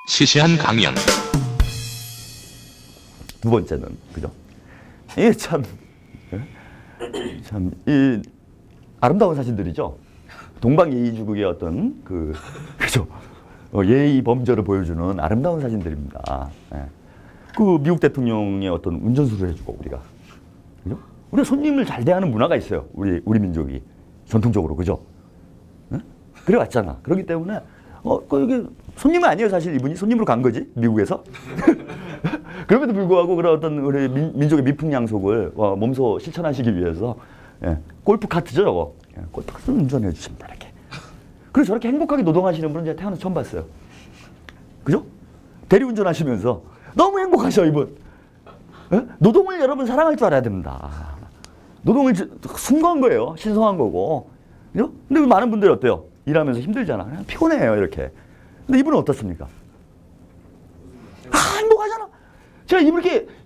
시시한 강연. 두 번째는 그죠? 이게 이 아름다운 사진들이죠. 동방예의주국의 어떤 그죠? 예의 범절을 보여주는 아름다운 사진들입니다. 예. 그 미국 대통령의 어떤 운전수를 해주고 우리가 그죠? 우리가 손님을 잘 대하는 문화가 있어요. 우리 민족이 전통적으로 그죠? 예? 그래 왔잖아. 그렇기 때문에 이게 손님은 아니에요. 사실 이분이 손님으로 간 거지 미국에서. 그럼에도 불구하고 그런 어떤 우리 민족의 미풍양속을 몸소 실천하시기 위해서 골프 카트죠, 저거. 골프 카트는 운전해 주십니다, 이렇게. 그래서 저렇게 행복하게 노동하시는 분은 제가 태어나서 처음 봤어요. 그죠? 대리운전하시면서 너무 행복하셔, 이분. 노동을 여러분 사랑할 줄 알아야 됩니다. 노동을 숭고한 거예요. 신성한 거고. 그죠? 근데 많은 분들이 어때요? 일하면서 힘들잖아. 그냥 피곤해요, 이렇게. 근데 이분은 어떻습니까? 행복하잖아. 제가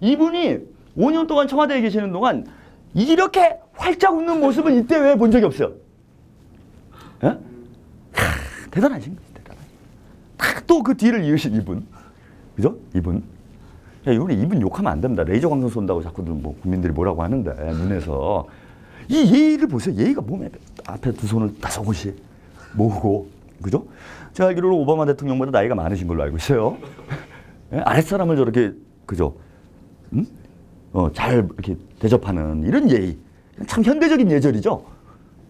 이분이 5년 동안 청와대에 계시는 동안 이렇게 활짝 웃는 모습은 이때 왜 본 적이 없어요? 예? 대단하신 거지, 대단하신. 또 그 뒤를 이으신 이분. 그죠? 이분. 이분 욕하면 안 됩니다. 레이저 광선 쏜다고 자꾸들 국민들이 뭐라고 하는데, 눈에서. 이 예의를 보세요. 예의가 몸에 앞에 두 손을 5곳이 모으고. 그죠? 제가 알기로는 오바마 대통령보다 나이가 많으신 걸로 알고 있어요. 아랫사람을 저렇게, 그죠? 응? 잘 이렇게 대접하는 이런 예의. 참 현대적인 예절이죠?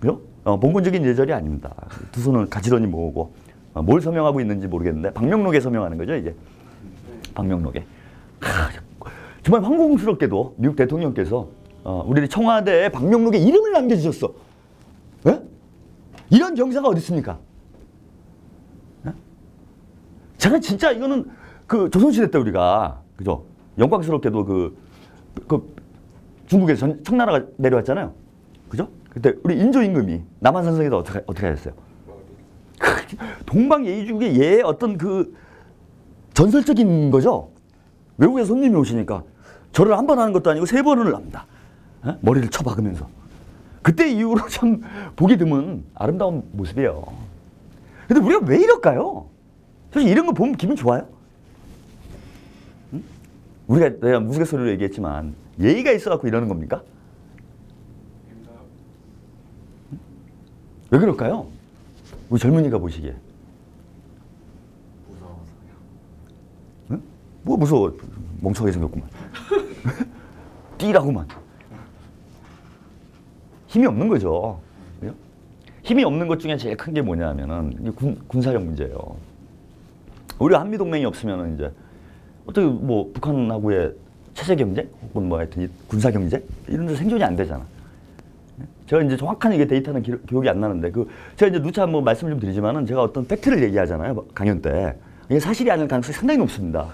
그죠? 봉건적인 예절이 아닙니다. 두 손을 가지런히 모으고, 뭘 서명하고 있는지 모르겠는데, 방명록에 서명하는 거죠, 이게. 방명록에. 정말 황공스럽게도 미국 대통령께서 우리 청와대에 방명록에 이름을 남겨주셨어. 예? 이런 경사가 어디 있습니까? 예? 제가 진짜 이거는 조선시대 때 우리가, 그죠? 영광스럽게도 중국에서 청나라가 내려왔잖아요. 그죠? 그때 우리 인조임금이 남한산성에서 어떻게 하셨어요? 동방예의주국의 예의 어떤 전설적인 거죠? 외국에 손님이 오시니까 절을 한 번 하는 것도 아니고 3번을 합니다. 에? 머리를 쳐박으면서. 그때 이후로 참 보기 드문 아름다운 모습이에요. 근데 우리가 왜 이럴까요? 사실 이런 거 보면 기분 좋아요? 응? 내가 우스갯소리로 얘기했지만 예의가 있어갖고 이러는 겁니까? 응? 왜 그럴까요? 우리 젊은이가 보시기에. 무서워서요. 응? 뭐 무서워. 멍청하게 생겼구만. 띠라고만. 힘이 없는 거죠. 그죠? 힘이 없는 것 중에 제일 큰 게 뭐냐면은 군사력 문제예요. 우리가 한미동맹이 없으면은 이제 어떻게 북한하고의 체제 경제 혹은 하여튼 군사 경제 이런 데 생존이 안 되잖아. 제가 이제 정확한 이게 데이터는 기억이 안 나는데 제가 이제 누차 말씀을 좀 드리지만은 제가 어떤 팩트를 얘기하잖아요 강연 때. 이게 사실이 아닐 가능성이 상당히 높습니다.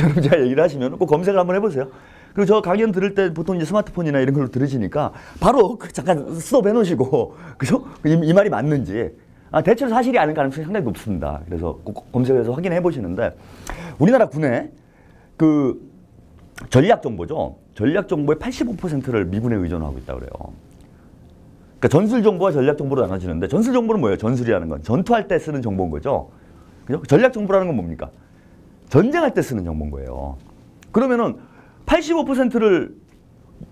여러분 제가 얘기를 하시면 꼭 검색을 한번 해보세요. 그리고 저 강연 들을 때 보통 이제 스마트폰이나 이런 걸로 들으시니까 바로 잠깐 스톱 해놓으시고, 그죠? 이 말이 맞는지. 대체로 사실이 아닌 가능성이 상당히 높습니다. 그래서 꼭 검색해서 확인해 보시는데, 우리나라 군의 전략정보죠. 전략정보의 85%를 미군에 의존하고 있다고 그래요. 그러니까 전술정보와 전략정보로 나눠지는데, 전술정보는 뭐예요? 전술이라는 건 전투할 때 쓰는 정보인 거죠. 그죠? 전략정보라는 건 뭡니까? 전쟁할 때 쓰는 정보인 거예요. 그러면은 85%를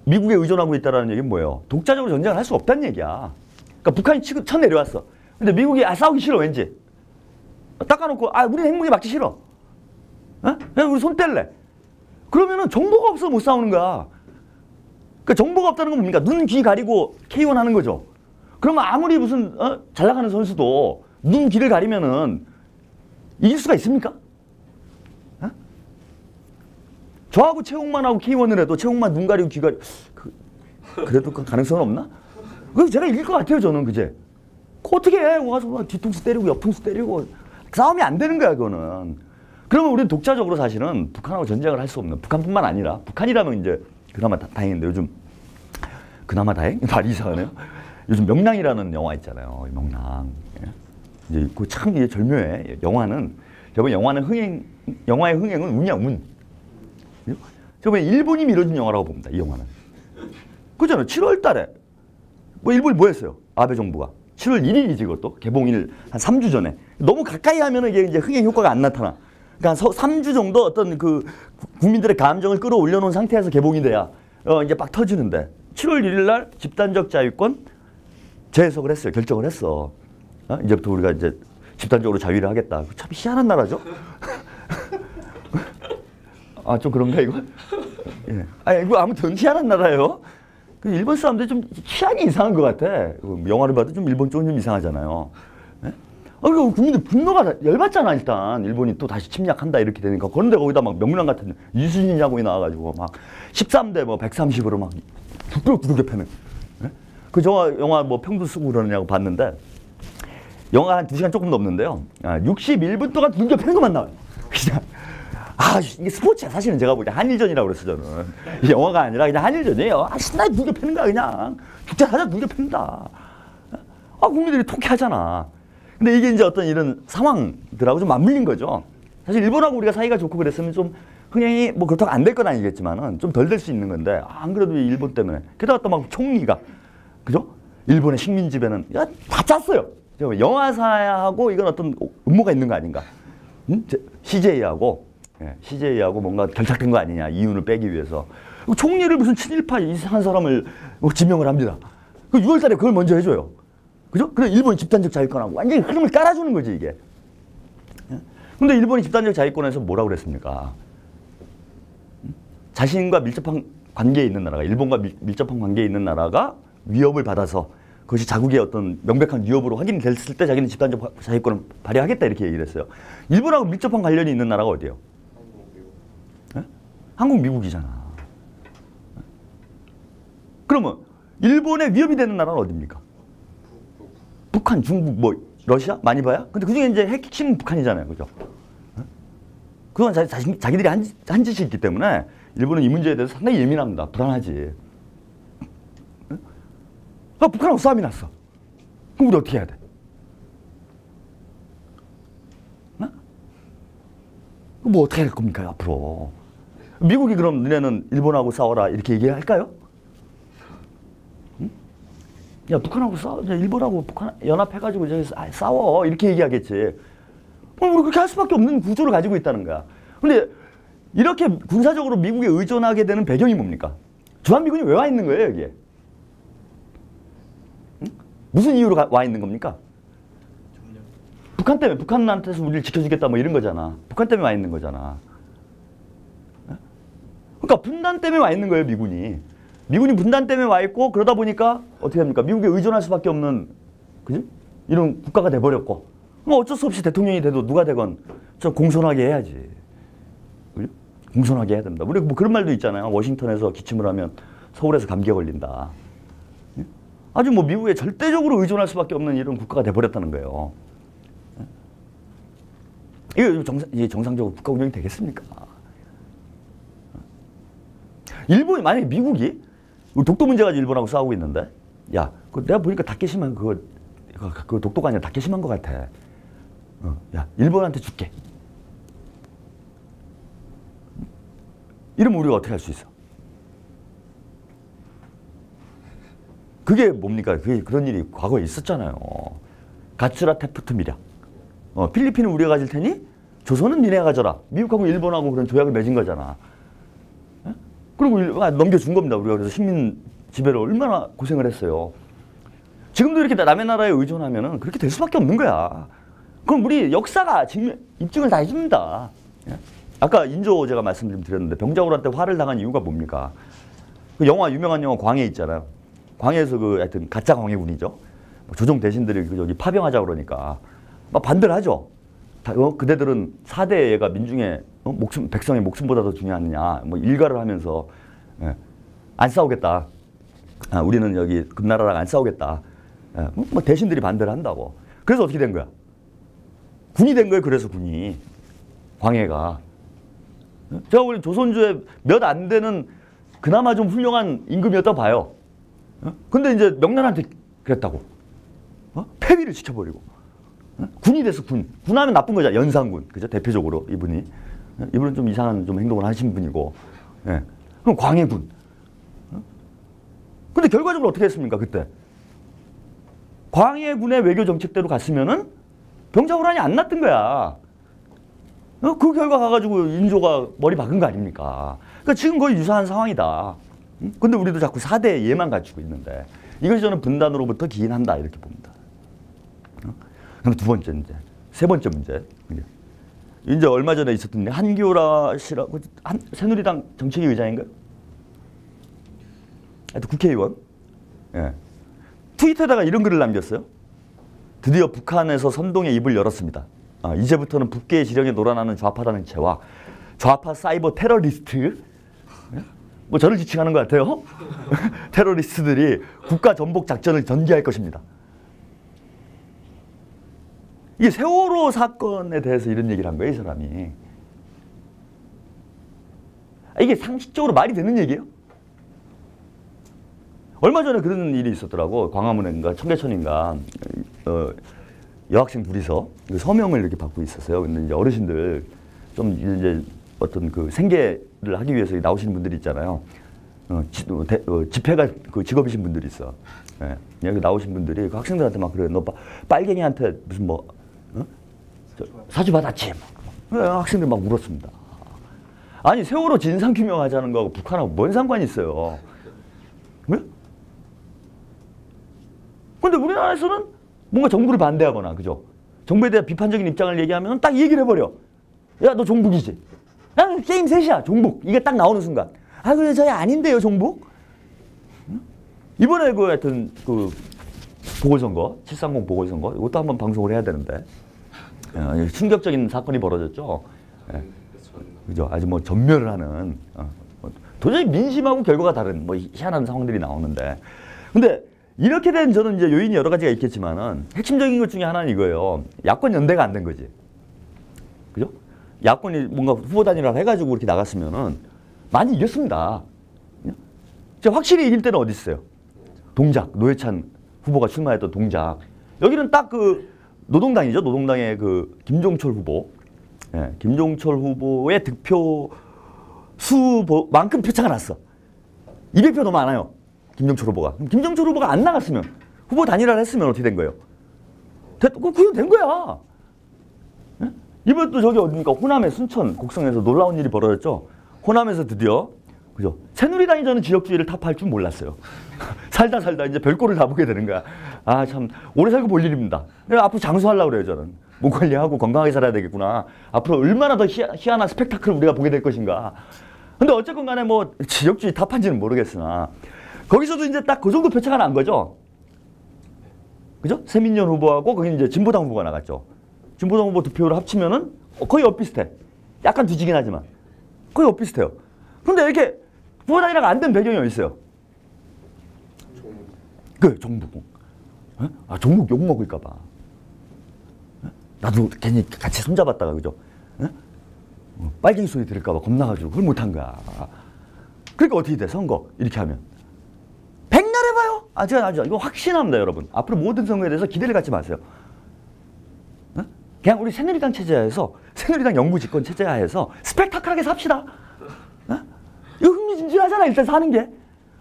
미국에 의존하고 있다는 얘기는 뭐예요? 독자적으로 전쟁을 할 수 없다는 얘기야. 그러니까 북한이 쳐 내려왔어. 근데 미국이 싸우기 싫어 왠지. 닦아놓고 우리는 핵무기 맞기 싫어. 그냥 우리 손 뗄래. 그러면은 정보가 없어 못 싸우는 거야. 그러니까 정보가 없다는 건 뭡니까? 눈, 귀 가리고 K1 하는 거죠. 그러면 아무리 무슨 잘 나가는 선수도 눈, 귀를 가리면은 이길 수가 있습니까? 저하고 최홍만 하고 K1을 해도 최홍만 눈 가리고 귀 가리고 그래도 그 가능성은 없나? 그래서 제가 이길 것 같아요 저는 그제. 어떻게 해? 와서 뒤통수 때리고 옆통수 때리고 싸움이 안 되는 거야 그거는. 그러면 우리는 독자적으로 사실은 북한하고 전쟁을 할 수 없는, 북한뿐만 아니라 북한이라면 이제 그나마 다행인데 요즘 그나마 다행? 말이 이상하네요. 요즘 명랑이라는 영화 있잖아요. 명랑. 이제 참 이게 절묘해. 영화는 영화의 흥행은 운이야 운. 저번에 일본이 밀어준 영화라고 봅니다. 이 영화는. 그잖아요. 7월 달에 일본이 뭐 했어요? 아베 정부가. 7월 7월 1일이지 그것도. 개봉일 한 3주 전에. 너무 가까이 하면은 이게 이제 흥행 효과가 안 나타나. 그러니까 3주 정도 어떤 그 국민들의 감정을 끌어올려 놓은 상태에서 개봉이 돼야 이제 막 터지는데 7월 1일 날 집단적 자유권 재해석을 했어요. 결정을 했어. 이제부터 우리가 이제 집단적으로 자위를 하겠다. 참 희한한 나라죠? 아, 좀 그런가, 이거? 예. 아, 이거 아무튼 희한한 나라예요. 일본 사람들이 좀 취향이 이상한 것 같아. 영화를 봐도 좀 일본 쪽은 좀 이상하잖아요. 예? 국민들 분노가 열받잖아, 일단. 일본이 또 다시 침략한다, 이렇게 되니까. 그런데 거기다 막 명랑 같은 이순신 장군이 나와가지고 막 13대 뭐 130으로 막 두들겨 패는. 예? 그 영화 뭐 평도 쓰고 그러느냐고 봤는데 영화 한 2시간 조금 넘는데요. 61분 동안 두들겨 패는 것만 나와요. 그냥. 이게 스포츠야. 사실은 제가 보기엔 한일전이라고 그랬어, 저는. 이게 영화가 아니라 그냥 한일전이에요. 신나게 두들겨 패는 거야, 그냥. 죽자 사자 두들겨 팬다. 국민들이 통쾌하잖아. 근데 이게 이제 어떤 이런 상황들하고 좀 맞물린 거죠. 사실 일본하고 우리가 사이가 좋고 그랬으면 좀 흥행이 뭐 그렇다고 안 될 건 아니겠지만은 좀 덜 될 수 있는 건데, 안 그래도 일본 때문에. 게다가 또 막 총리가, 그죠? 일본의 식민지배는, 다 짰어요. 영화사하고 이건 어떤 음모가 있는 거 아닌가. CJ하고, CJ하고 뭔가 결탁된 거 아니냐, 이윤을 빼기 위해서. 총리를 무슨 친일파 이상한 사람을 지명을 합니다. 6월 달에 그걸 먼저 해줘요. 그죠? 그래, 일본이 집단적 자유권하고 완전히 흐름을 깔아주는 거지, 이게. 근데 일본이 집단적 자유권에서 뭐라고 그랬습니까? 자신과 밀접한 관계에 있는 나라가, 일본과 밀접한 관계에 있는 나라가 위협을 받아서 그것이 자국의 어떤 명백한 위협으로 확인됐을 때 자기는 집단적 자유권을 발휘하겠다, 이렇게 얘기를 했어요. 일본하고 밀접한 관련이 있는 나라가 어디예요? 한국, 미국이잖아. 그러면 일본에 위협이 되는 나라는 어디입니까? 북한, 중국, 뭐 러시아 많이 봐야? 근데 그중에 이제 핵심은 북한이잖아요, 그죠? 그건 자기들이 한 짓이 있기 때문에 일본은 이 문제에 대해서 상당히 예민합니다. 불안하지. 북한하고 싸움이 났어. 그럼 우리 어떻게 해야 돼? 뭐 어떻게 할 겁니까, 앞으로? 미국이 그럼 너네는 일본하고 싸워라 이렇게 얘기할까요? 응? 야, 북한하고 싸워. 일본하고 북한 연합해가지고 싸워. 이렇게 얘기하겠지. 우리 그렇게 할 수밖에 없는 구조를 가지고 있다는 거야. 근데 이렇게 군사적으로 미국에 의존하게 되는 배경이 뭡니까? 주한미군이 왜 와 있는 거예요, 여기에? 응? 무슨 이유로 와 있는 겁니까? 북한 때문에, 북한한테서 우리를 지켜주겠다 뭐 이런 거잖아. 북한 때문에 와 있는 거잖아. 그러니까 분단 때문에 와 있는 거예요, 미군이. 미군이 분단 때문에 와 있고, 그러다 보니까 어떻게 합니까? 미국에 의존할 수밖에 없는, 그지? 이런 국가가 돼버렸고. 뭐 어쩔 수 없이 대통령이 돼도 누가 되건 좀 공손하게 해야지. 그죠? 공손하게 해야 됩니다. 우리 뭐 그런 말도 있잖아요. 워싱턴에서 기침을 하면 서울에서 감기에 걸린다. 아주 뭐 미국에 절대적으로 의존할 수밖에 없는 이런 국가가 돼버렸다는 거예요. 이게 정상적으로 국가 운영이 되겠습니까? 일본이, 만약에 미국이 우리 독도 문제 가지고 일본하고 싸우고 있는데, 야, 내가 보니까 다케시마 그거 독도가 아니라 다케시마인 것 같아. 야, 일본한테 줄게. 이러면 우리가 어떻게 할 수 있어? 그게 뭡니까? 그게 그런 일이 과거에 있었잖아요. 가츠라 테프트 미략. 필리핀은 우리가 가질 테니 조선은 니네가 가져라. 미국하고 일본하고 그런 조약을 맺은 거잖아. 그리고 넘겨준 겁니다. 우리가 그래서 식민 지배를 얼마나 고생을 했어요. 지금도 이렇게 남의 나라에 의존하면은 그렇게 될 수밖에 없는 거야. 그럼 우리 역사가 입증을 다 해줍니다. 아까 인조 제가 말씀 좀 드렸는데 병자호란때 화를 당한 이유가 뭡니까? 그 유명한 영화 광해 있잖아요. 광해에서 하여튼 가짜 광해군이죠. 조정 대신들이 여기 파병하자 그러니까 막 반대를 하죠. 그대들은 4대 얘가 민중의 백성의 목숨보다 더 중요하느냐, 뭐 일가를 하면서 안 싸우겠다. 우리는 여기 금나라랑 안 싸우겠다. 뭐 대신들이 반대를 한다고. 그래서 어떻게 된 거야? 군이 된 거예요. 그래서 군이, 광해가. 제가 원래 조선조에 몇 안 되는 그나마 좀 훌륭한 임금이었다 봐요. 근데 이제 명나라한테 그랬다고. 폐위를 시켜버리고. 군이 돼서 군하면 나쁜 거잖아. 연산군. 그죠? 대표적으로 이분이. 이분은 좀 이상한 좀 행동을 하신 분이고. 그럼 광해군. 근데 결과적으로 어떻게 했습니까? 그때. 광해군의 외교 정책대로 갔으면은 병자호란이 안 났던 거야. 그 결과 가가지고 인조가 머리 박은 거 아닙니까? 그러니까 지금 거의 유사한 상황이다. 근데 우리도 자꾸 4대 예만 갖추고 있는데 이것이 저는 분단으로부터 기인한다 이렇게 봅니다. 그럼 두 번째 이제 세 번째 문제. 이제 얼마 전에 있었던 한교라 씨라고 새누리당 정책위 의장인가요? 하여튼 국회의원. 예. 트위터에다가 이런 글을 남겼어요. 드디어 북한에서 선동의 입을 열었습니다. 이제부터는 북계의 지령에 놀아나는 좌파 단체와 좌파 사이버 테러리스트, 뭐 저를 지칭하는 것 같아요. 테러리스트들이 국가 전복 작전을 전개할 것입니다. 이게 세월호 사건에 대해서 이런 얘기를 한 거예요, 이 사람이. 이게 상식적으로 말이 되는 얘기예요? 얼마 전에 그런 일이 있었더라고. 광화문인가 청계천인가 여학생 둘이서 서명을 이렇게 받고 있었어요. 근데 이제 어르신들 좀 이제 어떤 그 생계를 하기 위해서 나오시는 분들이 있잖아요. 집회가 그 직업이신 분들이 있어. 예. 여기 나오신 분들이 그 학생들한테 막 그래요. 너 빨갱이한테 무슨 뭐 사주 받았지? 학생들 막 울었습니다. 아니 세월호 진상 규명하자는 거하고 북한하고 뭔 상관이 있어요? 왜? 근데 우리나라에서는 뭔가 정부를 반대하거나, 그죠? 정부에 대한 비판적인 입장을 얘기하면 딱 얘기를 해버려. 야, 너 종북이지? 나는 게임 셋이야, 종북. 이게 딱 나오는 순간. 아, 그래, 저희 아닌데요, 종북? 이번에 하여튼 보궐선거, 730 보궐선거, 이것도 한번 방송을 해야 되는데. 충격적인 사건이 벌어졌죠. 예. 그죠? 아주 뭐 전멸을 하는. 도저히 민심하고 결과가 다른 뭐 희한한 상황들이 나오는데. 근데 이렇게 된 저는 이제 요인이 여러 가지가 있겠지만은 핵심적인 것 중에 하나는 이거예요. 야권 연대가 안 된 거지. 그죠? 야권이 뭔가 후보 단일화를 해가지고 이렇게 나갔으면은 많이 이겼습니다. 확실히 이길 때는 어디 있어요? 동작. 노회찬 후보가 출마했던 동작. 여기는 딱 그 노동당이죠. 노동당의 그 김종철 후보. 예, 김종철 후보의 득표 수만큼 표차가 났어. 200표 더 많아요. 김종철 후보가. 김종철 후보가 안 나갔으면, 후보 단일화를 했으면 어떻게 된 거예요? 그냥 된 거야. 예? 이번 또 저기 어디니까 호남의 순천 곡성에서 놀라운 일이 벌어졌죠. 호남에서 드디어, 그죠? 새누리당이 저는 지역주의를 타파할 줄 몰랐어요. 살다 이제 별꼴을 다 보게 되는 거야. 아, 참 오래 살고 볼 일입니다. 앞으로 장수하려고 그래요, 저는. 몸 관리하고 건강하게 살아야 되겠구나. 앞으로 얼마나 더 희한한 스펙타클을 우리가 보게 될 것인가. 근데 어쨌건 간에 뭐 지역주의 탑한지는 모르겠으나 거기서도 이제 딱 그 정도 표차가 난 거죠. 그죠? 세민연 후보하고 거기 이제 진보당 후보가 나갔죠. 진보당 후보 득표를 합치면은 거의 엇비슷해. 약간 뒤지긴 하지만 거의 엇비슷해요. 근데 이렇게 후보 단일화가 안 된 배경이 어디 있어요? 그 종북. 아, 종북 욕 먹을까 봐. 나도 괜히 같이 손잡았다가, 그죠? 빨갱이 소리 들을까 봐 겁나가지고 그걸 못한 거야. 그러니까 어떻게 돼? 선거 이렇게 하면 백날 해봐요. 제가 이거 확신합니다, 여러분. 앞으로 모든 선거에 대해서 기대를 갖지 마세요. 그냥 우리 새누리당 체제하에서, 새누리당 영구 집권 체제하에서 스펙타클하게 삽시다. 이거 흥미진진하잖아, 일단 사는 게.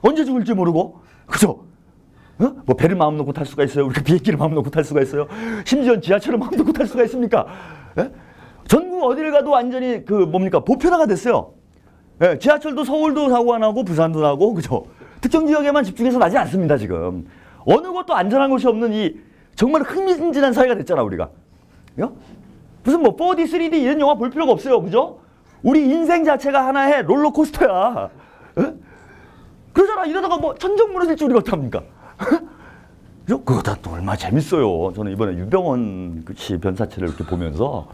언제 죽을지 모르고, 그죠? 뭐 배를 마음 놓고 탈 수가 있어요. 우리가 비행기를 마음 놓고 탈 수가 있어요. 심지어 지하철을 마음 놓고 탈 수가 있습니까? 예? 전국 어디를 가도 완전히 보편화가 됐어요. 예, 지하철도 서울도 사고가 나고 부산도 나고, 그죠? 특정 지역에만 집중해서 나지 않습니다, 지금. 어느 곳도 안전한 곳이 없는 이 정말 흥미진진한 사회가 됐잖아, 우리가. 무슨 뭐 4D, 3D 이런 영화 볼 필요가 없어요, 그죠? 우리 인생 자체가 하나의 롤러코스터야. 예? 그러잖아. 이러다가 뭐 천정 무너질 줄 우리가 어떡합니까? 그거 다 또 얼마나 재밌어요. 저는 이번에 유병원 씨 변사체를 이렇게 보면서,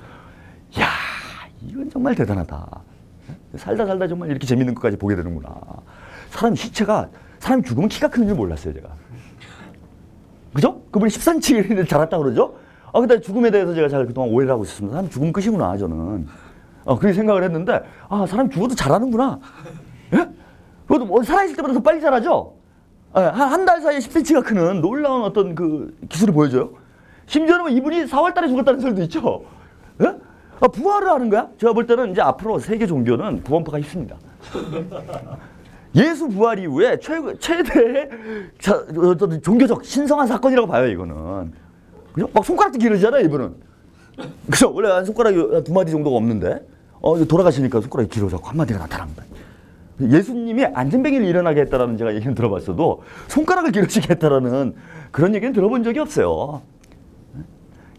야, 이건 정말 대단하다. 살다 정말 이렇게 재밌는 것까지 보게 되는구나. 사람이 죽으면 키가 큰 줄 몰랐어요, 제가. 그죠? 그분이 13층을 자랐다고 그러죠? 근데 죽음에 대해서 제가 잘 그동안 오해를 하고 있었습니다. 사람 죽으면 끝이구나, 저는. 그렇게 생각을 했는데, 사람 죽어도 잘하는구나. 예? 그것도 뭐 살아있을 때보다 더 빨리 자라죠? 한 달 사이에 10cm가 크는 놀라운 어떤 그 기술을 보여줘요. 심지어는 이분이 4월 달에 죽었다는 소리도 있죠. 예? 부활을 하는 거야? 제가 볼 때는 이제 앞으로 세계 종교는 구원파가 있습니다. 예수 부활 이후에 최대의 종교적 신성한 사건이라고 봐요, 이거는. 그죠? 막 손가락도 기르잖아요, 이분은. 그죠? 원래 한 손가락이 2마디 정도가 없는데, 돌아가시니까 손가락이 길어져서 한 마디가 나타납니다. 예수님이 안전뱅이를 일어나게 했다라는 제가 얘기는 들어봤어도 손가락을 기르시게 했다라는 그런 얘기는 들어본 적이 없어요.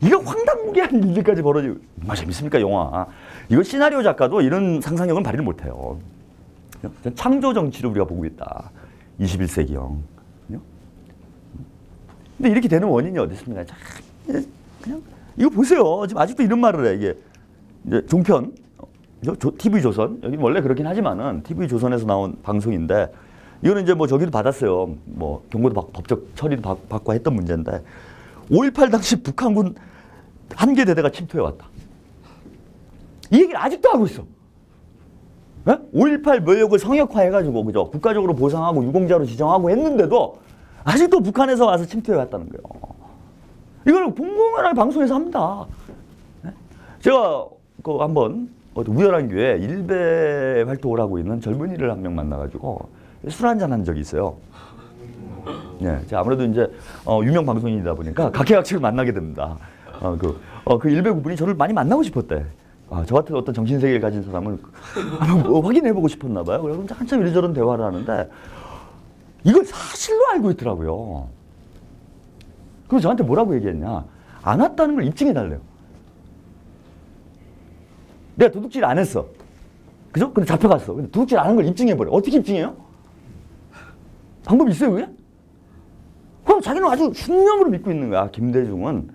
이거 황당무계한 일들까지 벌어지고, 얼마나 재밌습니까, 영화. 이거 시나리오 작가도 이런 상상력은 발휘를 못해요. 창조 정치를 우리가 보고 있다. 21세기형. 근데 이렇게 되는 원인이 어디 있습니까? 그냥 이거 보세요. 지금 아직도 이런 말을 해. 이게 이제 종편, TV조선. 여기 원래 그렇긴 하지만은 TV조선에서 나온 방송인데 이거는 이제 뭐 저기도 받았어요. 뭐 경고도 법적 처리도 받고 했던 문제인데 5.18 당시 북한군 한 개 대대가 침투해 왔다. 이 얘기를 아직도 하고 있어. 5.18 묘역을 성역화해가지고 그죠? 국가적으로 보상하고 유공자로 지정하고 했는데도 아직도 북한에서 와서 침투해 왔다는 거예요. 이걸 공공연하게 방송에서 합니다. 제가 그 한번 우연한 기회에 일베 활동을 하고 있는 젊은이를 한 명 만나가지고 술 한잔 한 적이 있어요. 네, 제가 아무래도 이제 유명 방송인이다 보니까 각계각층을 만나게 됩니다. 그 일베 그분이 저를 많이 만나고 싶었대. 저 같은 어떤 정신세계를 가진 사람을 한번 확인해보고 싶었나 봐요. 그래서 한참 이리저런 대화를 하는데 이걸 사실로 알고 있더라고요. 그래서 저한테 뭐라고 얘기했냐. 안 왔다는 걸 입증해달래요. 내가 도둑질 안 했어. 그죠? 근데 잡혀갔어. 근데 도둑질 안 한 걸 입증해버려. 어떻게 입증해요? 방법이 있어요, 그게? 그럼 자기는 아주 숙명으로 믿고 있는 거야. 김대중은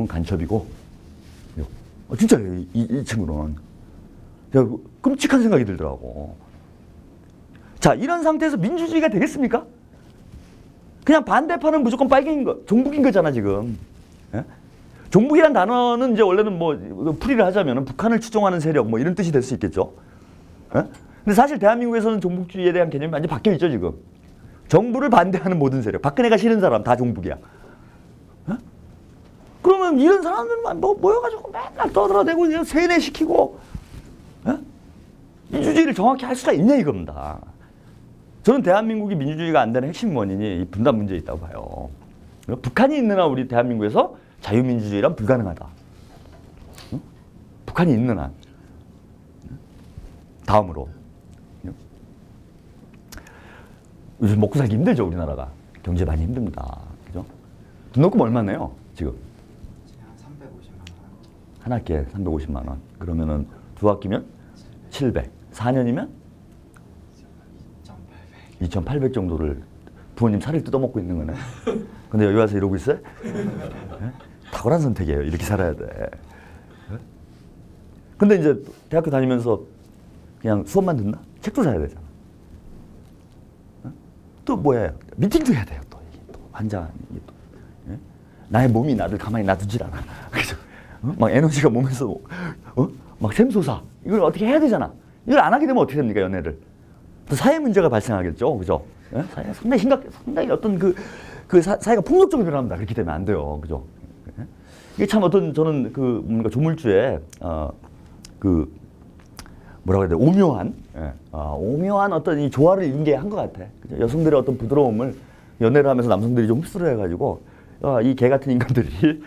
간첩이고. 진짜 이 친구는. 끔찍한 생각이 들더라고. 자, 이런 상태에서 민주주의가 되겠습니까? 그냥 반대파는 무조건 빨갱인 거, 종북인 거잖아, 지금. 예? 종북이란 단어는 이제 원래는 뭐 풀이를 하자면 북한을 추종하는 세력 뭐 이런 뜻이 될 수 있겠죠. 예? 근데 사실 대한민국에서는 종북주의에 대한 개념이 완전히 바뀌어 있죠, 지금. 정부를 반대하는 모든 세력. 박근혜가 싫은 사람 다 종북이야. 예? 그러면 이런 사람들만 모여가지고 맨날 떠들어대고 세뇌시키고 예? 민주주의를 정확히 할 수가 있냐 이겁니다. 저는 대한민국이 민주주의가 안 되는 핵심 원인이 이 분단 문제에 있다고 봐요. 북한이 있는 한 우리 대한민국에서 자유민주주의란 불가능하다. 응? 북한이 있는 한. 다음으로. 요즘 먹고 살기 힘들죠, 우리나라가. 경제 많이 힘듭니다. 그죠? 등록금 얼마네요, 지금? 한 350만 원. 한 학기에 350만 원. 그러면은 두 학기면 700. 4년이면 2,800 정도를 부모님 살을 뜯어먹고 있는 거네. 근데 여기 와서 이러고 있어요? 네? 탁월한 선택이에요. 이렇게 살아야 돼. 네? 근데 이제 대학교 다니면서 그냥 수업만 듣나? 책도 사야 되잖아. 네? 또 뭐 해요? 미팅도 해야 돼요. 또 이게 또 환자 이게 또 네? 나의 몸이 나를 가만히 놔두질 않아. 그죠? 막 에너지가 몸에서 막 샘솟아. 이걸 어떻게 해야 되잖아. 이걸 안 하게 되면 어떻게 됩니까, 연애를? 또 사회 문제가 발생하겠죠, 그죠? 예? 사회가 상당히 상당히 어떤 사회가 폭력적으로 변합니다. 그렇게 되면 안 돼요, 그죠? 예? 이게 참 저는 뭔가 조물주의 뭐라고 해야 돼? 오묘한, 오묘한 어떤 이 조화를 인계한 것 같아. 그죠? 여성들의 어떤 부드러움을 연애를 하면서 남성들이 좀 흡수를 해가지고 이 개 같은 인간들이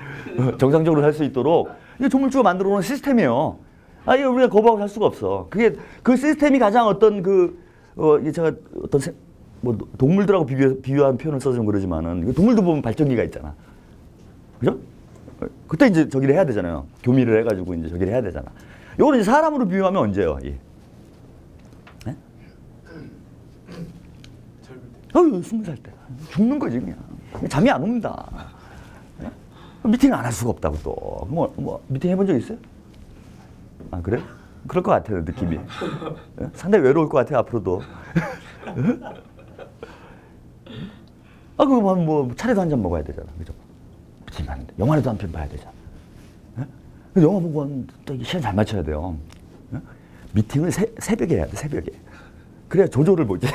정상적으로 살 수 있도록 이게 조물주가 만들어 놓은 시스템이에요. 이거 우리가 거부하고 살 수가 없어. 그게 그 시스템이 가장 어떤 제가 어떤 뭐 동물들하고 비유한 표현을 써서 좀 그러지만은 동물도 보면 발전기가 있잖아. 그죠? 그때 이제 저기를 해야 되잖아요. 교미를 해가지고 이제 저기를 해야 되잖아. 요거는 이제 사람으로 비유하면 언제요? 예? 네? 20살 때. 죽는 거지, 그냥. 잠이 안 옵니다. 네? 미팅을 안 할 수가 없다고 또. 뭐 미팅 해본 적 있어요? 그래? 그럴 것 같아요, 느낌이. 상당히 외로울 것 같아요, 앞으로도. 그럼 뭐 차례도 한 잔 먹어야 되잖아, 그죠? 미팅 가는데 영화라도 한 편 봐야 되잖아. 영화 보고 또 시간 잘 맞춰야 돼요. 미팅을 새벽에 해야 돼, 새벽에. 그래야 조조를 보지.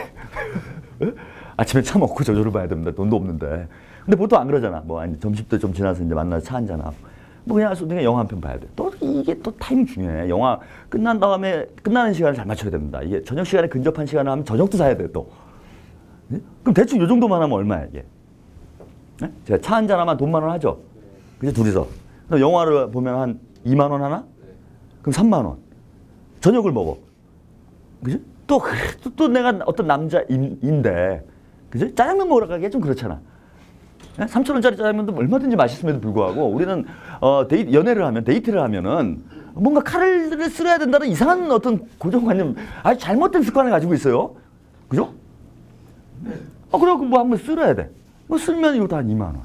아침에 차 먹고 조조를 봐야 됩니다. 돈도 없는데. 근데 보통 안 그러잖아. 뭐 점심 때 좀 지나서 이제 만나서 차 한잔 하고. 뭐 그냥 할 수 없는 게 영화 한 편 봐야 돼. 또 이게 또 타이밍 중요해. 영화 끝난 다음에 끝나는 시간을 잘 맞춰야 됩니다. 이게 저녁 시간에 근접한 시간을 하면 저녁도 사야 돼 또. 네? 그럼 대충 요 정도만 하면 얼마야 이게? 네? 제가 차 한잔 하면 돈 10,000원 하죠. 그죠 둘이서. 그럼 영화를 보면 한 2만 원 하나? 그럼 3만 원. 저녁을 먹어. 그죠? 또 내가 어떤 남자인데, 그죠? 짜장면 먹으러 가기가 좀 그렇잖아. 3,000원짜리 짜장면도 얼마든지 맛있음에도 불구하고 우리는 연애를 하면 데이트를 하면은 뭔가 칼을 쓸어야 된다는 이상한 어떤 고정관념, 아주 잘못된 습관을 가지고 있어요. 그죠? 그래갖고 뭐 한번 쓸어야 돼. 뭐 쓸면 이것도 한 2만 원.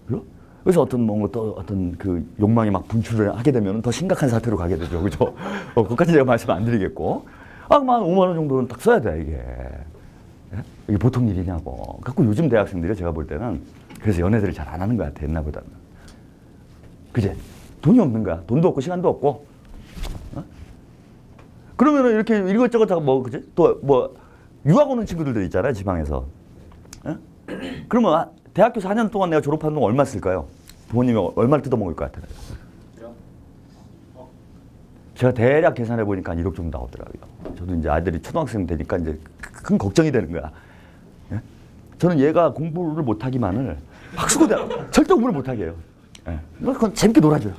그죠? 그래서 어떤 그 욕망이 막 분출을 하게 되면 더 심각한 사태로 가게 되죠. 그죠? 그것까지 제가 말씀 안 드리겠고. 한 5만 원 정도는 딱 써야 돼, 이게. 이게 보통 일이냐고. 갖고 요즘 대학생들이 제가 볼 때는 그래서 연애들을 잘 안 하는 것 같아, 옛날보다는. 그제? 돈이 없는 거야. 돈도 없고 시간도 없고. 그러면은 이렇게 이것저것 다 뭐, 그지? 또 뭐, 유학 오는 친구들도 있잖아요, 지방에서. 그러면 대학교 4년 동안 내가 졸업하는 동안 얼마 쓸까요? 부모님이 얼마를 뜯어먹을 것 같아요? 제가 대략 계산해 보니까 한 1억 정도 나오더라고요. 저도 이제 아들이 초등학생 되니까 이제 큰 걱정이 되는 거야. 예? 저는 얘가 공부를 못하기만을 학수고대 절대 공부를 못하게 해요. 예. 그건 재밌게 놀아줘요.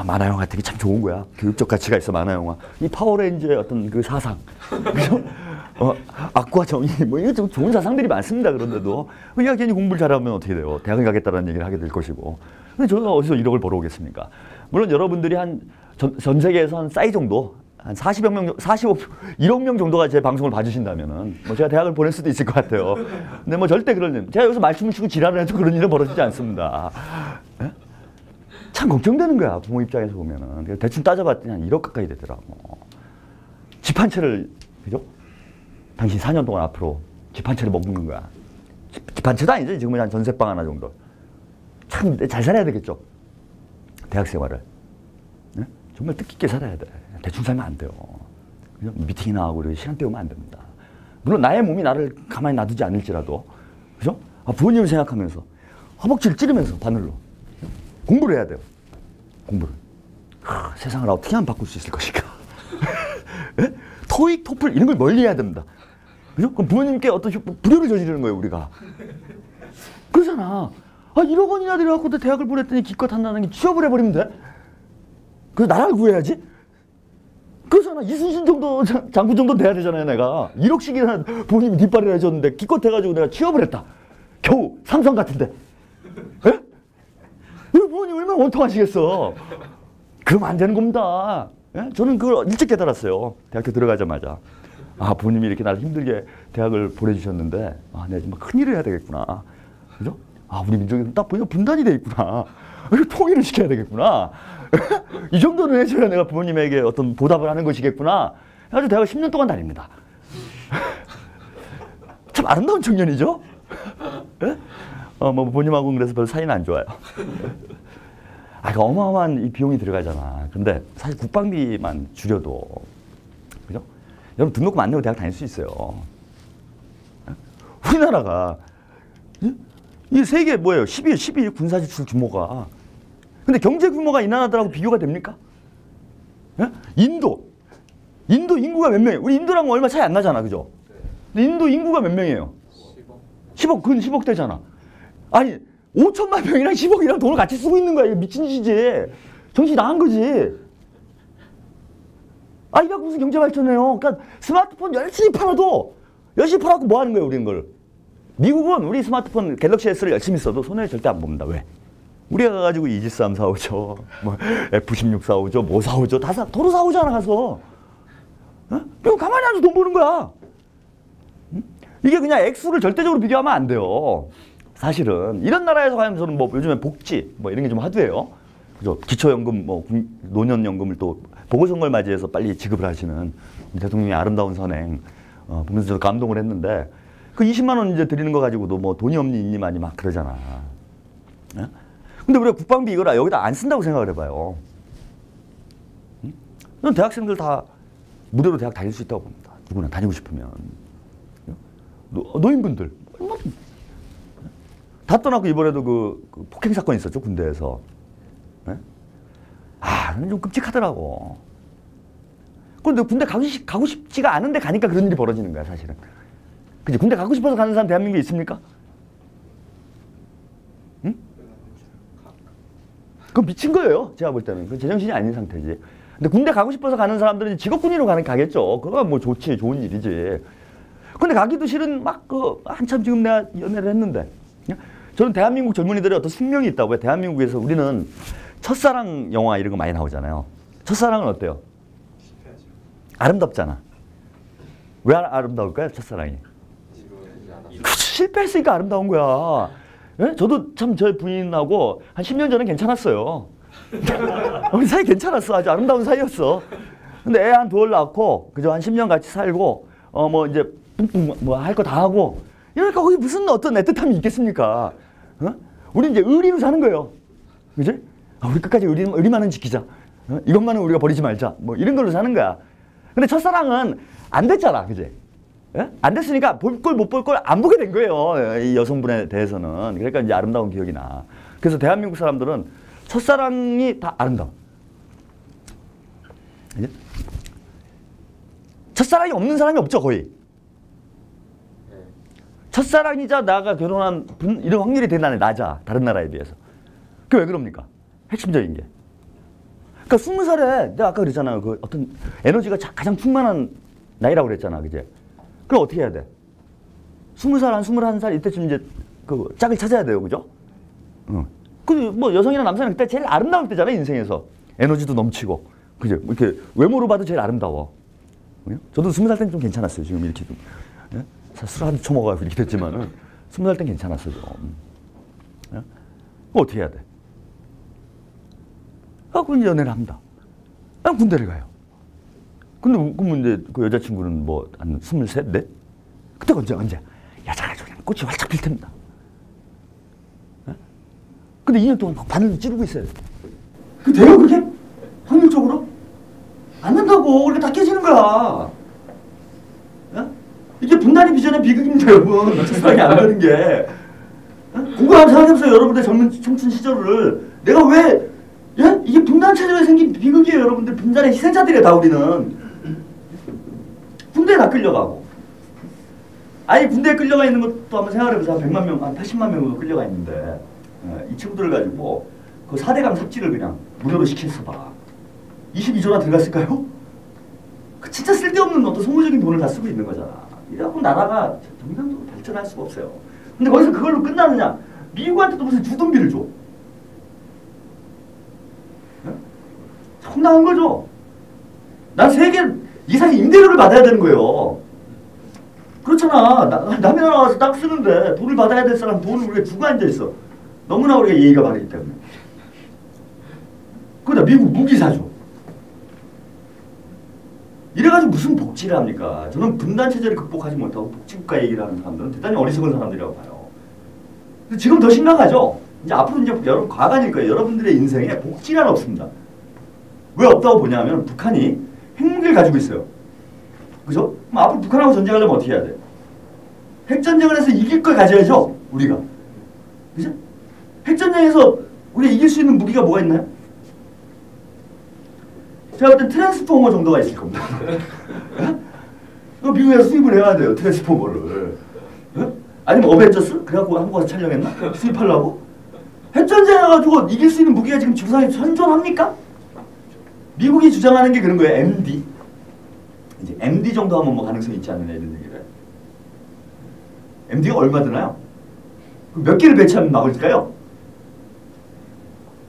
만화 영화 되게 참 좋은 거야. 교육적 가치가 있어 만화 영화. 이 파워레인저의 어떤 그 사상, 그죠? 악과 정의 뭐 이거 좀 좋은 사상들이 많습니다. 그런데도 그냥 괜히 공부를 잘하면 어떻게 돼요? 대학을 가겠다는 얘기를 하게 될 것이고. 근데 저는 어디서 1억을 벌어오겠습니까? 물론 여러분들이 전 세계에서 한 싸이 정도, 한 40여 명, 1억 명 정도가 제 방송을 봐주신다면은 뭐 제가 대학을 보낼 수도 있을 것 같아요. 근데 뭐 절대 그런 일, 제가 여기서 말씀을 치고 지랄을 해도 그런 일은 벌어지지 않습니다. 예? 참 걱정되는 거야, 부모 입장에서 보면은. 대충 따져봤더니 한 1억 가까이 되더라고. 집 한 채를, 그죠? 당신 4년 동안 앞으로 집 한 채를 먹는 거야. 집 한 채도 아니죠. 지금은 한 전세방 하나 정도. 참 잘 살아야 되겠죠. 대학 생활을. 네? 정말 뜻깊게 살아야 돼. 대충 살면 안 돼요. 그죠? 미팅이나 하고 시간 때우면 안 됩니다. 물론 나의 몸이 나를 가만히 놔두지 않을지라도, 그죠? 부모님을 생각하면서 허벅지를 찌르면서 바늘로 공부를 해야 돼요. 공부를. 세상을 어떻게 하면 바꿀 수 있을 것인가. 네? 토익, 토플 이런 걸 멀리 해야 됩니다. 그죠? 그럼 부모님께 어떤 불효를 저지르는 거예요, 우리가. 그러잖아. 1억 원이나 들여갖고 대학을 보냈더니 기껏 한다는 게 취업을 해버리면 돼? 그래서 나라를 구해야지? 그러잖아. 이순신 정도, 장군 정도 돼야 되잖아요, 내가. 1억씩이나 부모님이 뒷발을 해줬는데 기껏 해가지고 내가 취업을 했다. 겨우 삼성 같은데. 예? 부모님 얼마나 원통하시겠어. 그러면 안 되는 겁니다. 예? 저는 그걸 일찍 깨달았어요. 대학교 들어가자마자. 부모님이 이렇게 나를 힘들게 대학을 보내주셨는데, 내가 정말 큰일을 해야 되겠구나. 그죠? 우리 민족에서 딱 보니까 분단이 돼 있구나. 통일을 시켜야 되겠구나. 이 정도는 해줘야 내가 부모님에게 어떤 보답을 하는 것이겠구나. 아주 대학을 10년 동안 다닙니다. 참 아름다운 청년이죠? 예? 뭐 부모님하고는 그래서 별 사이는 안 좋아요. 어마어마한 이 비용이 들어가잖아. 근데 사실 국방비만 줄여도, 그죠? 여러분 등록금 안 내고 대학 다닐 수 있어요. 우리나라가 이 세계 뭐예요? 12위 군사지출 규모가. 근데 경제 규모가 이 나라들하고 비교가 됩니까? 예? 인도 인구가 몇 명이에요? 우리 인도랑 얼마 차이 안 나잖아, 그죠? 근데 인도 인구가 몇 명이에요? 10억, 근 10억 되잖아. 아니 5천만 명이랑 10억이랑 돈을 같이 쓰고 있는 거야. 이거 미친 짓이지. 정신 나간 거지. 이거 무슨 경제 발전해요? 그러니까 스마트폰 열심히 팔아도 열심히 팔아도 뭐 하는 거예요, 우리는 걸? 미국은 우리 스마트폰 갤럭시 S를 열심히 써도 손해를 절대 안 봅니다. 왜? 우리가 가가지고 이지스3 사오죠, 뭐 F16 사오죠, 뭐 사오죠, 다 도로 사오잖아, 가서. 그리고 가만히 앉아서 돈 버는 거야. 이게 그냥 액수를 절대적으로 비교하면 안 돼요. 사실은 이런 나라에서 가면 저는 뭐 요즘에 복지 뭐 이런 게 좀 하드해요. 그죠? 기초연금, 뭐 노년연금을 또 보궐선거를 맞이해서 빨리 지급을 하시는 대통령의 아름다운 선행 보면서 저도 감동을 했는데, 그 20만 원 이제 드리는 거 가지고도 뭐 돈이 없니 있니 많이 막 그러잖아. 예? 근데 우리가 국방비 이걸 여기다 안 쓴다고 생각을 해봐요. 전 대학생들 다 무료로 대학 다닐 수 있다고 봅니다. 누구나 다니고 싶으면. 노인분들 다 떠나고 이번에도 그 폭행 사건 있었죠, 군대에서. 네? 아, 좀 끔찍하더라고. 근데 군대 가고 싶지가 않은데 가니까 그런 일이 벌어지는 거야, 사실은. 그치? 군대 가고 싶어서 가는 사람 대한민국에 있습니까? 응? 그건 미친 거예요, 제가 볼 때는. 그건 제정신이 아닌 상태지. 근데 군대 가고 싶어서 가는 사람들은 직업군인으로 가겠죠. 그거 뭐 좋지, 좋은 일이지. 근데 가기도 싫은 한참 지금 내가 연애를 했는데. 저는 대한민국 젊은이들의 어떤 숙명이 있다고요. 대한민국에서 우리는 첫사랑 영화 이런 거 많이 나오잖아요. 첫사랑은 어때요? 아름답잖아. 왜 아름다울까요? 첫사랑이. 실패했으니까 아름다운 거야. 예? 저도 참 저희 부인하고 한 10년 전엔 괜찮았어요. 우리 사이 괜찮았어. 아주 아름다운 사이였어. 근데 애 한 둘 낳고 그저 한 10년 같이 살고 뭐 이제 뿡뿡 뭐 할 거 다 하고 이러니까 거기 무슨 어떤 애틋함이 있겠습니까? 어? 우리 이제 의리로 사는 거예요. 그지? 우리 끝까지 의리만은 지키자. 이것만은 우리가 버리지 말자. 뭐 이런 걸로 사는 거야. 근데 첫사랑은 안 됐잖아. 그지? 예? 안 됐으니까 볼 걸 못 볼 걸 안 보게 된 거예요. 이 여성분에 대해서는. 그러니까 이제 아름다운 기억이 나. 그래서 대한민국 사람들은 첫사랑이 다 아름다워. 첫사랑이 없는 사람이 없죠, 거의. 첫사랑이자 나가 결혼한 분, 이런 확률이 대단히 낮아. 다른 나라에 비해서. 그게 왜 그럽니까? 핵심적인 게. 그러니까 20살에 내가 아까 그랬잖아요. 그 어떤 에너지가 가장 충만한 나이라고 그랬잖아. 그제? 그럼 어떻게 해야 돼? 20살, 한 21살 이때쯤 이제 그 짝을 찾아야 돼요. 그죠? 그 뭐 여성이나 남성이나 그때 제일 아름다울 때잖아요. 인생에서. 에너지도 넘치고. 그죠? 이렇게 외모로 봐도 제일 아름다워. 저도 20살 때는 좀 괜찮았어요. 지금 이렇게 좀. 예? 술 한 처먹어가지고 이렇게 됐지만은 20살 땐 괜찮았어요. 좀. 예? 어떻게 해야 돼? 그럼 연애를 합니다. 군대를 가요. 근데 그러면 이제 그 여자친구는 뭐 한 23, 네? 그때 언제? 여자가 그냥 꽃이 활짝 필 텐다. 예? 근데 2년 동안 바늘을 찌르고 있어요. 그 돼요 그게? 확률적으로? 안 된다고. 그렇게 다 깨지는 거야. 예? 이게 분단이 비전의 비극입니다, 여러분. 첫사랑이 안 되는 게. 공부하면 생각해보세요. 여러분들 청춘 시절을. 내가 왜, 예? 이게 분단 체제에 생긴 비극이에요, 여러분들. 분단의 희생자들이야, 다 우리는. 군대에 다 끌려가고. 아니, 군대에 끌려가 있는 것도 한번 생각해보세요. 한 100만 명, 한 80만 명으로 끌려가 있는데. 이 친구들을 가지고 그 4대강 삽질을 그냥 무료로 시켰어 봐. 22조나 들어갔을까요? 그 진짜 쓸데없는 어떤 소모적인 돈을 다 쓰고 있는 거잖아. 이래갖고 나라가 정상적으로 발전할 수가 없어요. 근데 거기서 그걸로 끝나느냐? 미국한테도 무슨 주둔비를 줘. 황당한 거죠. 난 세계 이상의 임대료를 받아야 되는 거예요. 그렇잖아. 남의 나라 와서 딱 쓰는데 돈을 받아야 될 사람 돈을 우리가 주고 앉아있어. 너무나 우리가 예의가 바르기 때문에. 그러다 미국 무기 사줘. 이래가지고 무슨 복지를 합니까? 저는 분단체제를 극복하지 못하고 복지국가 얘기를 하는 사람들은 대단히 어리석은 사람들이라고 봐요. 근데 지금 더 심각하죠? 이제 앞으로 이제 여러분 과간일 거예요. 여러분들의 인생에 복지란 없습니다. 왜 없다고 보냐면 북한이 핵무기를 가지고 있어요. 그죠? 그럼 앞으로 북한하고 전쟁하려면 어떻게 해야 돼? 핵전쟁을 해서 이길 걸 가져야죠, 우리가. 그죠? 핵전쟁에서 우리가 이길 수 있는 무기가 뭐가 있나요? 제가 볼 땐 트랜스포머 정도가 있을 겁니다. 미국에서 수입을 해야 돼요, 트랜스포머를. 아니면 어벤져스? 그래갖고 한국 와서 촬영했나? 수입하려고? 핵전쟁 해가지고 이길 수 있는 무기가 지금 지구상에 현존합니까? 미국이 주장하는 게 그런 거예요, MD. 이제 MD 정도 하면 뭐 가능성이 있지 않느냐 이런 얘기를. MD가 얼마 드나요? 몇 개를 배치하면 나올까요?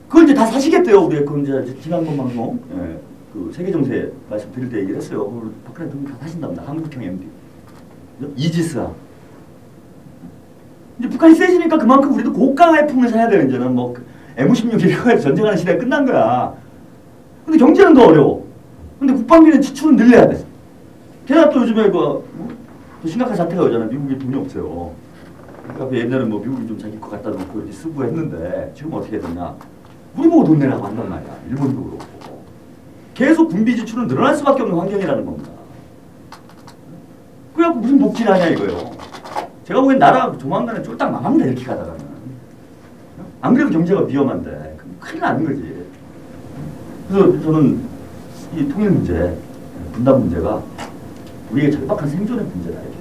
그걸 이제 다 사시겠대요, 우리. 그 이제 지난번 방송. 예. 그 세계정세 말씀드릴 때 얘기를 했어요. 박근혜 대통령 다 사신답니다. 한국형 MD. 이지스함. 이제 북한이 세지니까 그만큼 우리도 고가의 품을 사야 돼요. 이제는 뭐 M16 이렇게 해서 전쟁하는 시대가 끝난 거야. 근데 경제는 더 어려워. 근데 국방비는 지출은 늘려야 돼. 게다가 또 요즘에 또 심각한 사태가 오잖아. 미국이 돈이 없어요. 그러니까 옛날에 뭐 미국이 좀 자기 거 갖다 놓고 이렇게 쓰고 했는데 지금 어떻게 되냐. 우리 보고 돈 내라고 한단 말이야. 일본도 그렇고. 계속 군비 지출은 늘어날 수밖에 없는 환경이라는 겁니다. 그래갖고 무슨 복지를 하냐 이거예요. 제가 보기엔 나라가 조만간에 쫄딱 망합니다. 이렇게 가다가는. 안 그래도 경제가 위험한데 큰일 나는 거지. 그래서 저는 이 통일 문제, 분단 문제가 우리의 절박한 생존의 문제다 이렇게